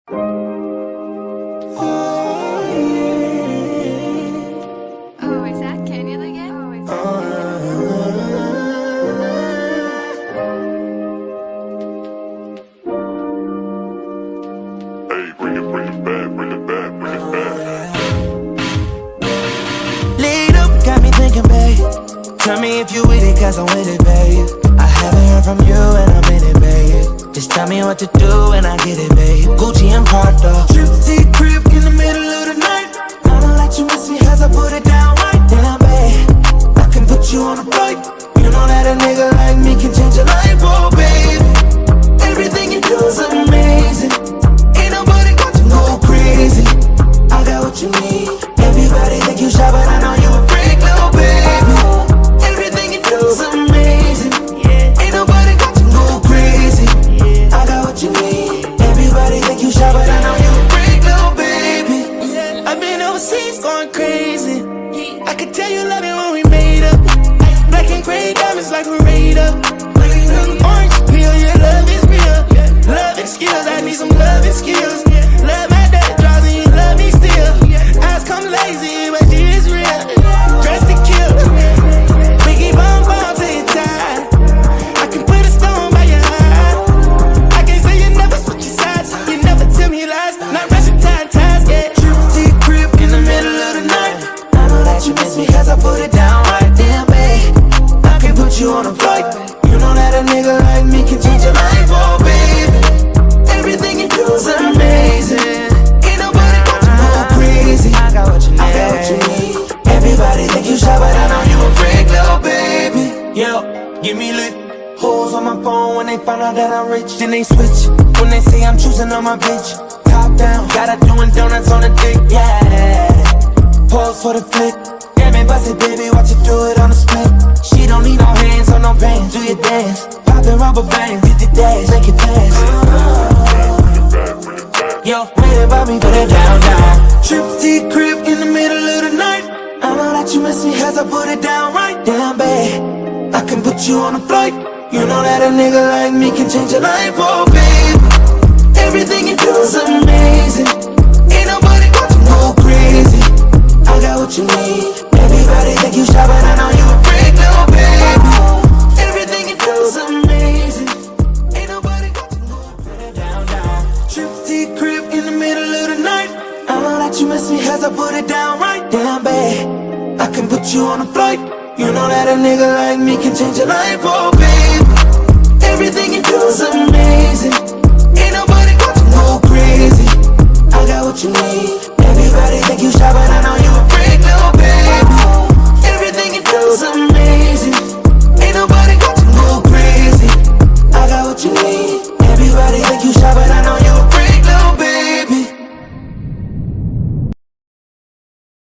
Oh, is that Kenya again? Hey, bring it back, bring it back, bring it back. Lead up, got me thinking, babe. Tell me if you with it, cause I'm with it, babe. I haven't heard from you and I'm in it, babe. Just tell me what to do and I get it, babe. Gucci and Prada, trip to the crib in the middle of the night. I don't let you miss me as I put it down right down, babe. I can put you on a flight. You know that a nigga like me can change your life, oh babe. Everything you do is amazing. Ain't nobody got to go crazy. I got what you need. Everybody think you shy, but I know you a freak, little baby. Everything you do is amazing. Ain't nobody got to go crazy. I got what you need. Everybody think you shy, but I know you a freak, little baby. I've been overseas going crazy. I could tell you love it when we made up. Black and gray diamonds like a radar. Orange peel, your love is real. Loving skills, I need some loving skills. Love my dad draws and you love me still. Eyes come lazy, but she is real. Dressed to kill. Biggie bomb bomb till you die. I can put a stone by your eye. I can't say you never switch your sides. You never tell me lies. Not rushing time, yeah. Trip to your crib in the middle of the night. I know that you miss me cause I put it down right there, babe. I can put you on a flight. You know that a nigga like me can change your life, oh baby. Everything you do is amazing. Ain't nobody got to go crazy. I got what you need. I got what you need. Everybody think you shy, but I know you a freak, little baby. Yo, give me lit. Hoes on my phone when they find out that I'm rich. Then they switch when they say I'm choosing on my bitch. Top down, got her doing donuts on the dick, yeah. Pose for the flick. Damn it, bust it, baby, watch you do it on the split. She don't need no hands or no pants. Do your dance, poppin' rubber bands, hit the dash, make it fast. Yo, read about me, put it down, down. Trip to your crib in the middle of the night. I know that you miss me cause I put it down right down, babe. I can put you on a flight. You know that a nigga like me can change your life, oh babe. Everything you do is amazing. Ain't nobody got to go crazy. I got what you need. Everybody think you shy, but I know you a freak, little baby. Everything you do is amazing. Ain't nobody got to go down, down. Trip to your crib in the middle of the night. I know that you miss me cause I put it down right down, babe. I can put you on a flight. You know that a nigga like me can change your life, oh babe. Everything you do is amazing.